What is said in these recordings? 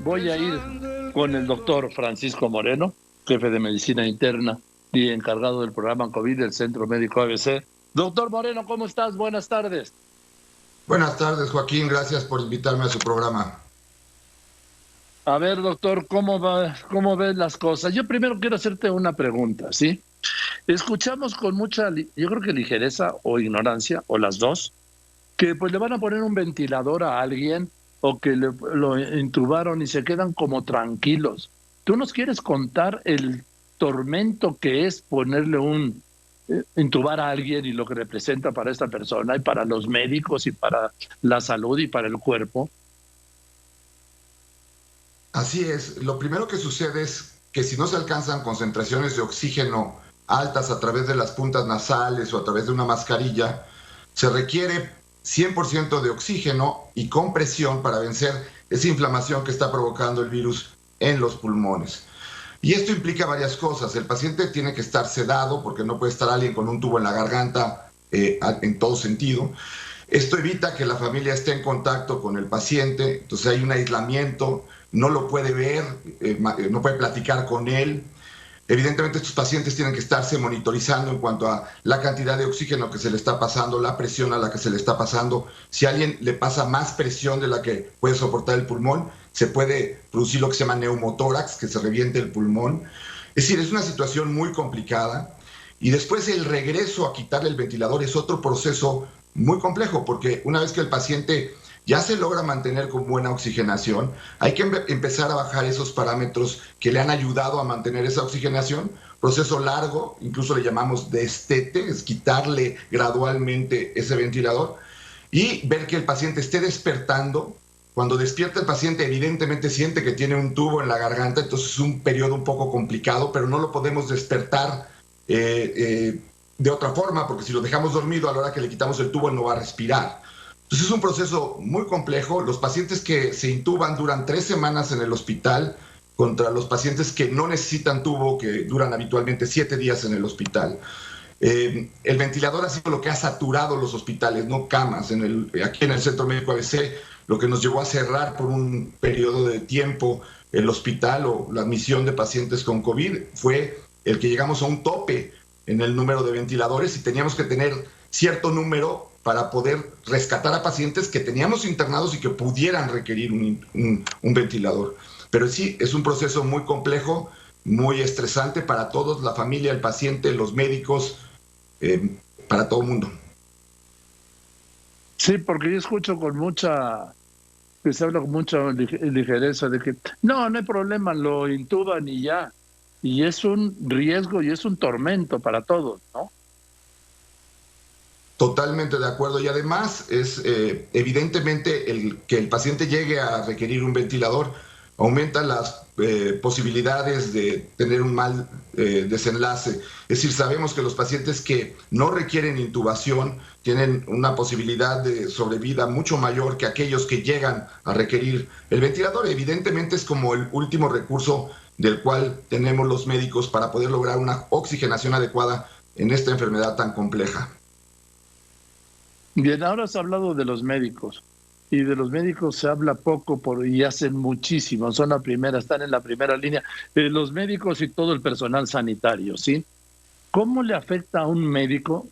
voy a ir con el doctor Francisco Moreno, jefe de medicina interna y encargado del programa COVID del Centro Médico ABC. Doctor Moreno, ¿cómo estás? Buenas tardes. Buenas tardes, Joaquín. Gracias por invitarme a su programa. A ver, doctor, ¿cómo ves las cosas? Yo primero quiero hacerte una pregunta, ¿sí? Escuchamos con mucha, yo creo que ligereza o ignorancia, o las dos, que pues le van a poner un ventilador a alguien o que lo intubaron y se quedan como tranquilos. ¿Tú nos quieres contar el tormento que es ponerle intubar a alguien y lo que representa para esta persona y para los médicos y para la salud y para el cuerpo? Así es. Lo primero que sucede es que si no se alcanzan concentraciones de oxígeno altas a través de las puntas nasales o a través de una mascarilla, se requiere 100% de oxígeno y compresión para vencer esa inflamación que está provocando el virus en los pulmones. Y esto implica varias cosas. El paciente tiene que estar sedado porque no puede estar alguien con un tubo en la garganta en todo sentido. Esto evita que la familia esté en contacto con el paciente, entonces hay un aislamiento, no lo puede ver, no puede platicar con él. Evidentemente estos pacientes tienen que estarse monitorizando en cuanto a la cantidad de oxígeno que se le está pasando, la presión a la que se le está pasando. Si a alguien le pasa más presión de la que puede soportar el pulmón, se puede producir lo que se llama neumotórax, que se reviente el pulmón. Es decir, es una situación muy complicada. Y después el regreso a quitarle el ventilador es otro proceso muy complejo, porque una vez que el paciente ya se logra mantener con buena oxigenación, hay que empezar a bajar esos parámetros que le han ayudado a mantener esa oxigenación. Proceso largo, incluso le llamamos destete, es quitarle gradualmente ese ventilador y ver que el paciente esté despertando. Cuando despierta el paciente, evidentemente siente que tiene un tubo en la garganta, entonces es un periodo un poco complicado, pero no lo podemos despertar de otra forma, porque si lo dejamos dormido a la hora que le quitamos el tubo, no va a respirar. Entonces es un proceso muy complejo. Los pacientes que se intuban duran 3 semanas en el hospital contra los pacientes que no necesitan tubo, que duran habitualmente 7 días en el hospital. El ventilador ha sido lo que ha saturado los hospitales, no camas. Aquí en el Centro Médico ABC, lo que nos llevó a cerrar por un periodo de tiempo el hospital o la admisión de pacientes con COVID fue el que llegamos a un tope en el número de ventiladores y teníamos que tener cierto número para poder rescatar a pacientes que teníamos internados y que pudieran requerir un ventilador. Pero sí, es un proceso muy complejo, muy estresante para todos, la familia, el paciente, los médicos, para todo el mundo. Sí, porque yo escucho que se habla con mucha ligereza de que no hay problema, lo intuban y ya. Y es un riesgo y es un tormento para todos, ¿no? Totalmente de acuerdo. Y además es evidentemente que el paciente llegue a requerir un ventilador aumenta las posibilidades de tener un mal desenlace. Es decir, sabemos que los pacientes que no requieren intubación tienen una posibilidad de sobrevida mucho mayor que aquellos que llegan a requerir el ventilador. Evidentemente es como el último recurso del cual tenemos los médicos para poder lograr una oxigenación adecuada en esta enfermedad tan compleja. Bien, ahora has hablado de los médicos y de los médicos se habla poco y hacen muchísimo, están en la primera línea, los médicos y todo el personal sanitario, ¿sí? ¿Cómo le afecta a un médico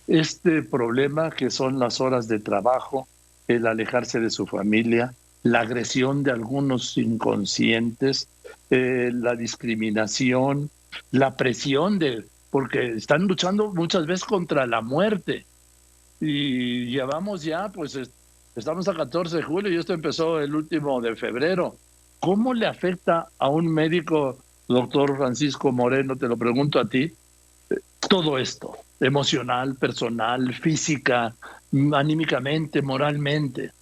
este problema que son las horas de trabajo, el alejarse de su familia, la agresión de algunos inconscientes, la discriminación, la presión porque están luchando muchas veces contra la muerte? Y llevamos ya, pues estamos a 14 de julio y esto empezó el último de febrero. ¿Cómo le afecta a un médico, doctor Francisco Moreno, te lo pregunto a ti, todo esto, emocional, personal, física, anímicamente, moralmente?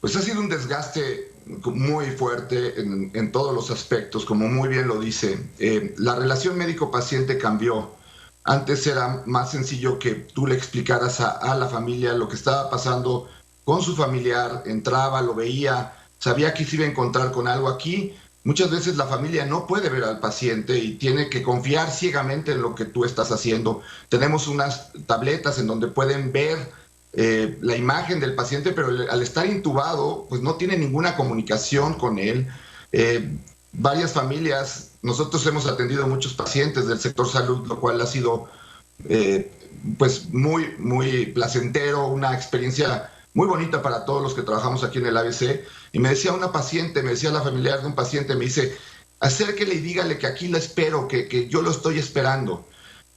Pues ha sido un desgaste muy fuerte en todos los aspectos, como muy bien lo dice. La relación médico-paciente cambió. Antes era más sencillo que tú le explicaras a la familia lo que estaba pasando con su familiar, entraba, lo veía, sabía que se iba a encontrar con algo. Aquí muchas veces la familia no puede ver al paciente y tiene que confiar ciegamente en lo que tú estás haciendo. Tenemos unas tabletas en donde pueden ver la imagen del paciente, pero al estar intubado, pues no tiene ninguna comunicación con él. Varias familias, nosotros hemos atendido muchos pacientes del sector salud, lo cual ha sido pues muy placentero, una experiencia muy bonita para todos los que trabajamos aquí en el ABC. Y me decía una paciente, me decía la familiar de un paciente, me dice, acérquele y dígale que aquí la espero, que yo lo estoy esperando.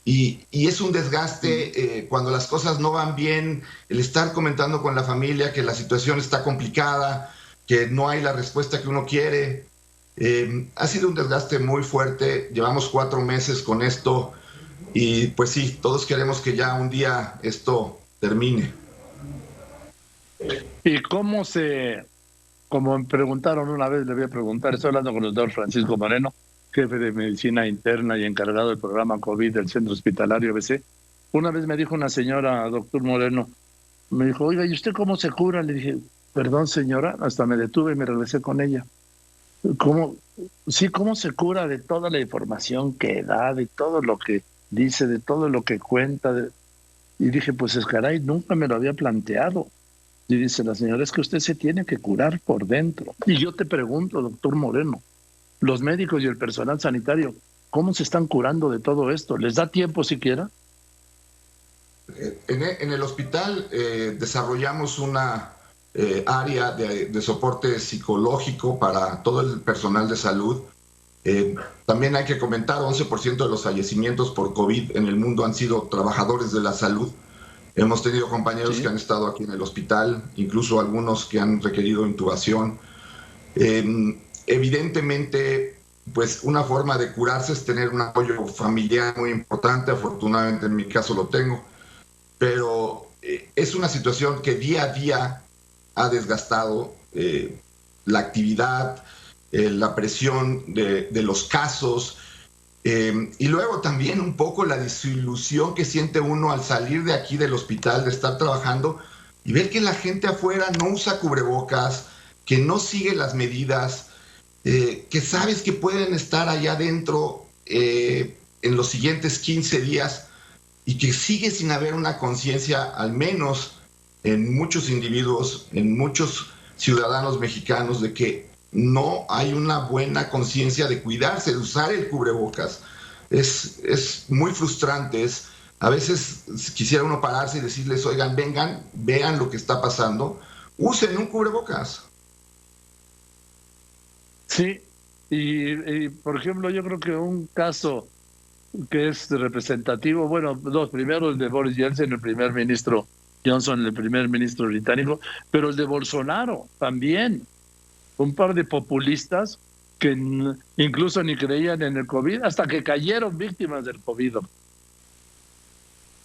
Y es un desgaste cuando las cosas no van bien, el estar comentando con la familia que la situación está complicada, que no hay la respuesta que uno quiere. Ha sido un desgaste muy fuerte, llevamos 4 meses con esto y pues sí, todos queremos que ya un día esto termine. ¿Y como me preguntaron una vez, le voy a preguntar, estoy hablando con el doctor Francisco Moreno, jefe de medicina interna y encargado del programa COVID del Centro Hospitalario ABC. Una vez me dijo una señora, doctor Moreno, me dijo, oiga, ¿y usted cómo se cura? Le dije, perdón señora, hasta me detuve y me regresé con ella. ¿Cómo se cura de toda la información que da, de todo lo que dice, de todo lo que cuenta? Y dije, pues es caray, nunca me lo había planteado. Y dice la señora, es que usted se tiene que curar por dentro. Y yo te pregunto, doctor Moreno, los médicos y el personal sanitario, ¿cómo se están curando de todo esto? ¿Les da tiempo siquiera? En el hospital desarrollamos una área de soporte psicológico para todo el personal de salud. También hay que comentar, 11% de los fallecimientos por COVID en el mundo han sido trabajadores de la salud. Hemos tenido compañeros que han estado aquí en el hospital, incluso algunos que han requerido intubación. Evidentemente, pues una forma de curarse es tener un apoyo familiar muy importante. Afortunadamente en mi caso lo tengo, pero es una situación que día a día ha desgastado la actividad, la presión de los casos, y luego también un poco la desilusión que siente uno al salir de aquí del hospital, de estar trabajando y ver que la gente afuera no usa cubrebocas, que no sigue las medidas, que sabes que pueden estar allá adentro en los siguientes 15 días y que sigue sin haber una conciencia, al menos en muchos individuos, en muchos ciudadanos mexicanos, de que no hay una buena conciencia de cuidarse, de usar el cubrebocas. Es muy frustrante. A veces quisiera uno pararse y decirles, oigan, vengan, vean lo que está pasando, usen un cubrebocas. Sí, y por ejemplo, yo creo que un caso que es representativo, bueno, dos, primero el de Boris Johnson, el primer ministro Johnson, el primer ministro británico, pero el de Bolsonaro también. Un par de populistas que incluso ni creían en el COVID, hasta que cayeron víctimas del COVID.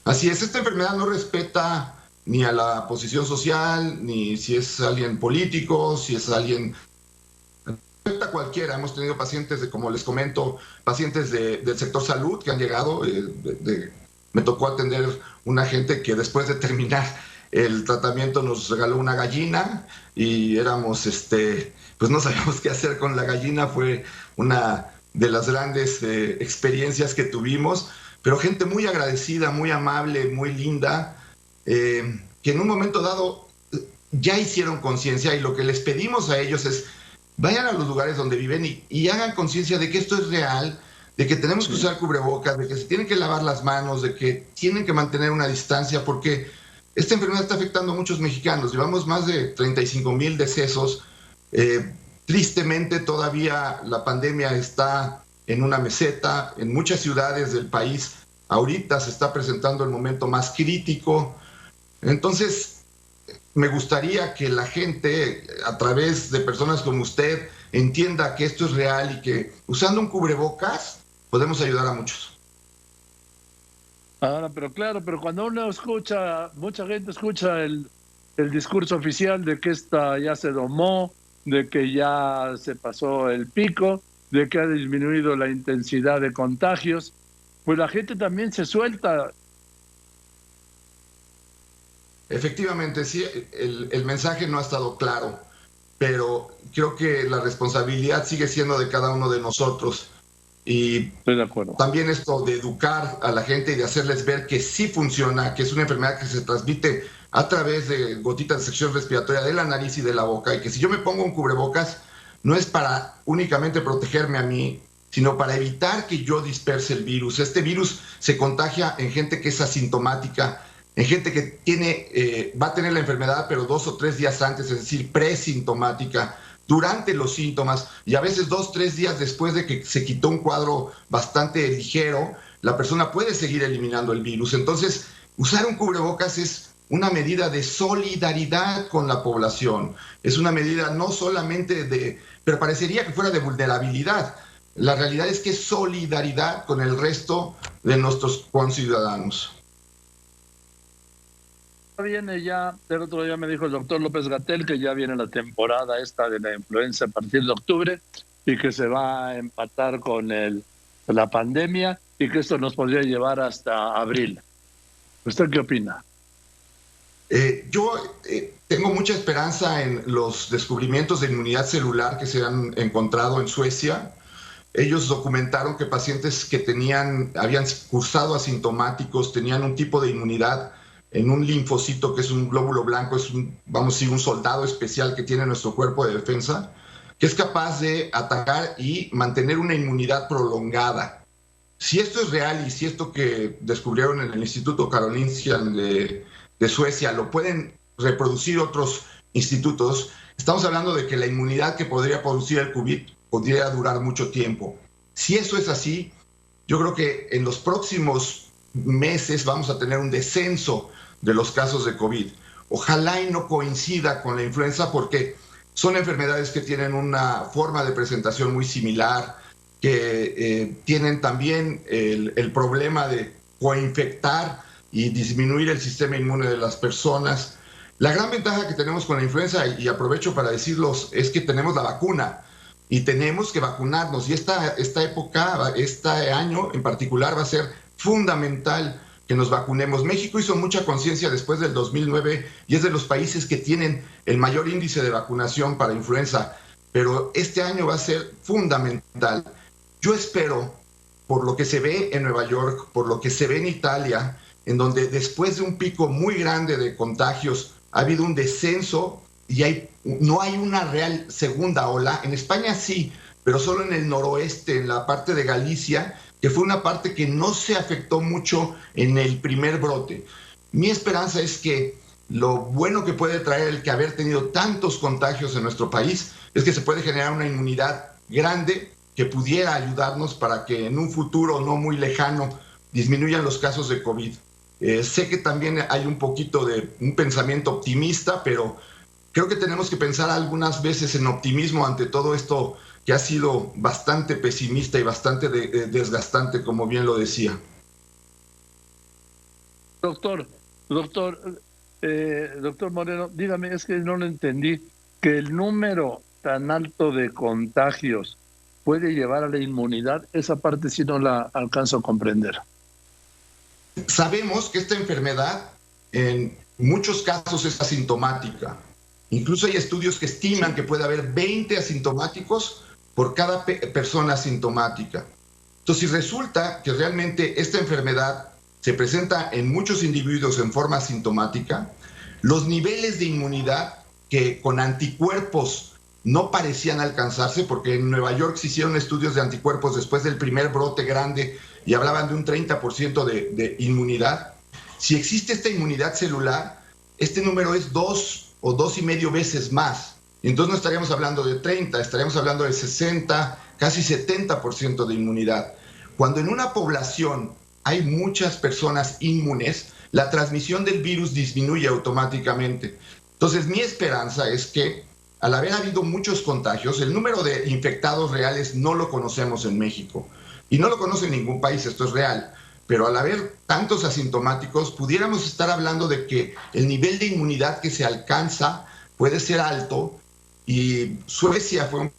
Así es, esta enfermedad no respeta ni a la posición social, ni si es alguien político, si es alguien... Respeta a cualquiera. Hemos tenido pacientes, como les comento, pacientes del sector salud que han llegado. Me tocó atender una gente que después de terminar el tratamiento nos regaló una gallina y éramos, pues no sabíamos qué hacer con la gallina. Fue una de las grandes experiencias que tuvimos, pero gente muy agradecida, muy amable, muy linda, que en un momento dado ya hicieron conciencia, y lo que les pedimos a ellos es vayan a los lugares donde viven y hagan conciencia de que esto es real, de que tenemos que usar cubrebocas, de que se tienen que lavar las manos, de que tienen que mantener una distancia, porque esta enfermedad está afectando a muchos mexicanos. Llevamos más de 35,000 decesos. Tristemente todavía la pandemia está en una meseta. En muchas ciudades del país ahorita se está presentando el momento más crítico. Entonces, me gustaría que la gente, a través de personas como usted, entienda que esto es real y que usando un cubrebocas podemos ayudar a muchos. Ahora, pero claro, pero cuando uno escucha, mucha gente escucha el discurso oficial de que esta ya se domó, de que ya se pasó el pico, de que ha disminuido la intensidad de contagios, pues la gente también se suelta. Efectivamente, sí, el mensaje no ha estado claro, pero creo que la responsabilidad sigue siendo de cada uno de nosotros. Y estoy de acuerdo. También esto de educar a la gente y de hacerles ver que sí funciona, que es una enfermedad que se transmite a través de gotitas de sección respiratoria de la nariz y de la boca, y que si yo me pongo un cubrebocas no es para únicamente protegerme a mí, sino para evitar que yo disperse el virus. Este virus se contagia en gente que es asintomática, en gente que va a tener la enfermedad, pero 2 o 3 días antes, es decir, presintomática, durante los síntomas, y a veces 2 o 3 días después de que se quitó un cuadro bastante ligero, la persona puede seguir eliminando el virus. Entonces, usar un cubrebocas es una medida de solidaridad con la población. Es una medida no solamente pero parecería que fuera de vulnerabilidad. La realidad es que es solidaridad con el resto de nuestros conciudadanos. Viene ya, el otro día me dijo el doctor López-Gatell que ya viene la temporada esta de la influenza a partir de octubre y que se va a empatar con la pandemia y que esto nos podría llevar hasta abril. ¿Usted qué opina? Yo tengo mucha esperanza en los descubrimientos de inmunidad celular que se han encontrado en Suecia. Ellos documentaron que pacientes que habían cursado asintomáticos, tenían un tipo de inmunidad en un linfocito, que es un glóbulo blanco, es un soldado especial que tiene nuestro cuerpo de defensa, que es capaz de atacar y mantener una inmunidad prolongada. Si esto es real y si esto que descubrieron en el Instituto Karolinska de Suecia lo pueden reproducir otros institutos, estamos hablando de que la inmunidad que podría producir el COVID podría durar mucho tiempo. Si eso es así, yo creo que en los próximos meses vamos a tener un descenso de los casos de COVID. Ojalá y no coincida con la influenza, porque son enfermedades que tienen una forma de presentación muy similar, que tienen también el problema de coinfectar y disminuir el sistema inmune de las personas. La gran ventaja que tenemos con la influenza, y aprovecho para decirlos, es que tenemos la vacuna y tenemos que vacunarnos. Y esta época, este año en particular, va a ser fundamental que nos vacunemos. México hizo mucha conciencia después del 2009 y es de los países que tienen el mayor índice de vacunación para influenza, pero este año va a ser fundamental. Yo espero, por lo que se ve en Nueva York, por lo que se ve en Italia, en donde después de un pico muy grande de contagios ha habido un descenso y no hay una real segunda ola. En España sí, pero solo en el noroeste, en la parte de Galicia, que fue una parte que no se afectó mucho en el primer brote. Mi esperanza es que lo bueno que puede traer el que haber tenido tantos contagios en nuestro país es que se puede generar una inmunidad grande que pudiera ayudarnos para que en un futuro no muy lejano disminuyan los casos de COVID. Sé que también hay un poquito de un pensamiento optimista, pero creo que tenemos que pensar algunas veces en optimismo ante todo esto que ha sido bastante pesimista y bastante desgastante, como bien lo decía. Doctor Moreno, dígame, es que no lo entendí, que el número tan alto de contagios puede llevar a la inmunidad, esa parte sí no la alcanzo a comprender. Sabemos que esta enfermedad en muchos casos es asintomática. Incluso hay estudios que estiman que puede haber 20 asintomáticos por cada persona asintomática. Entonces, si resulta que realmente esta enfermedad se presenta en muchos individuos en forma asintomática, los niveles de inmunidad que con anticuerpos no parecían alcanzarse, porque en Nueva York se hicieron estudios de anticuerpos después del primer brote grande y hablaban de un 30% de inmunidad. Si existe esta inmunidad celular, este número es 2 o 2.5 veces más. Entonces no estaríamos hablando de 30, estaríamos hablando de 60, casi 70% de inmunidad. Cuando en una población hay muchas personas inmunes, la transmisión del virus disminuye automáticamente. Entonces mi esperanza es que al haber habido muchos contagios, el número de infectados reales no lo conocemos en México y no lo conoce en ningún país, esto es real. Pero al haber tantos asintomáticos, pudiéramos estar hablando de que el nivel de inmunidad que se alcanza puede ser alto, y Suecia fue un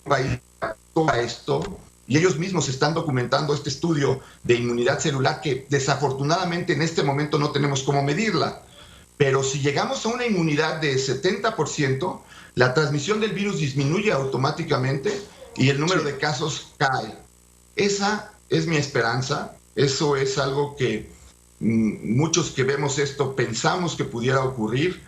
país que adaptó a esto, y ellos mismos están documentando este estudio de inmunidad celular que desafortunadamente en este momento no tenemos cómo medirla. Pero si llegamos a una inmunidad de 70%, la transmisión del virus disminuye automáticamente y el número de casos cae. Esa es mi esperanza. Eso es algo que muchos que vemos esto pensamos que pudiera ocurrir.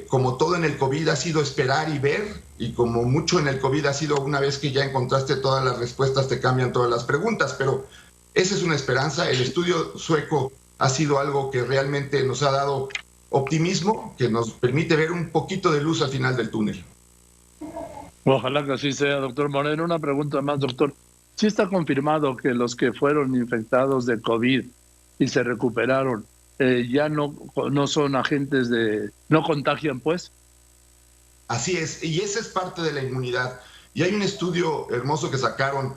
Como todo en el COVID ha sido esperar y ver, y como mucho en el COVID ha sido una vez que ya encontraste todas las respuestas, te cambian todas las preguntas, pero esa es una esperanza. El estudio sueco ha sido algo que realmente nos ha dado optimismo, que nos permite ver un poquito de luz al final del túnel. Ojalá que así sea, doctor Moreno. Una pregunta más, doctor. ¿Sí está confirmado que los que fueron infectados de COVID y se recuperaron ya no son agentes no contagian, pues? Así es, y esa es parte de la inmunidad. Y hay un estudio hermoso que sacaron,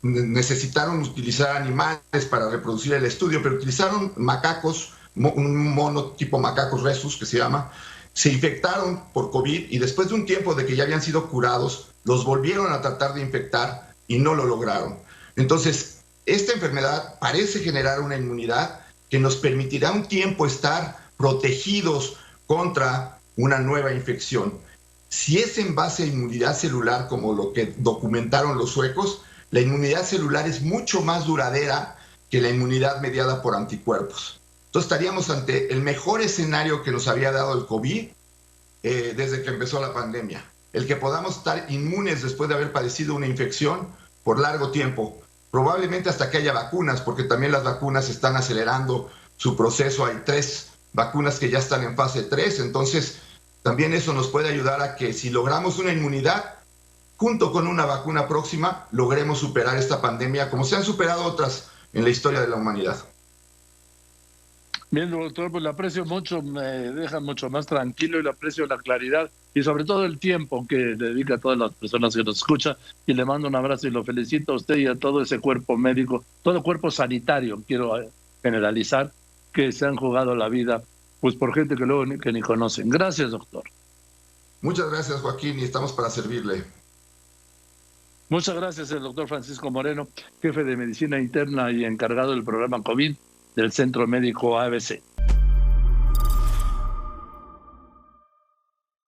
necesitaron utilizar animales para reproducir el estudio, pero utilizaron macacos, un mono tipo macacos rhesus que se llama, se infectaron por COVID y después de un tiempo de que ya habían sido curados, los volvieron a tratar de infectar y no lo lograron. Entonces, esta enfermedad parece generar una inmunidad que nos permitirá un tiempo estar protegidos contra una nueva infección. Si es en base a inmunidad celular, como lo que documentaron los suecos, la inmunidad celular es mucho más duradera que la inmunidad mediada por anticuerpos. Entonces estaríamos ante el mejor escenario que nos había dado el COVID desde que empezó la pandemia. El que podamos estar inmunes después de haber padecido una infección por largo tiempo, probablemente hasta que haya vacunas, porque también las vacunas están acelerando su proceso. Hay 3 vacunas que ya están en fase 3, entonces también eso nos puede ayudar a que si logramos una inmunidad, junto con una vacuna próxima, logremos superar esta pandemia como se han superado otras en la historia de la humanidad. Bien, doctor, pues le aprecio mucho, me deja mucho más tranquilo y le aprecio la claridad y sobre todo el tiempo que dedica a todas las personas que nos escuchan, y le mando un abrazo y lo felicito a usted y a todo ese cuerpo médico, todo cuerpo sanitario, quiero generalizar, que se han jugado la vida pues por gente que luego que ni conocen. Gracias, doctor. Muchas gracias, Joaquín, y estamos para servirle. Muchas gracias, el doctor Francisco Moreno, jefe de Medicina Interna y encargado del programa COVID del Centro Médico ABC.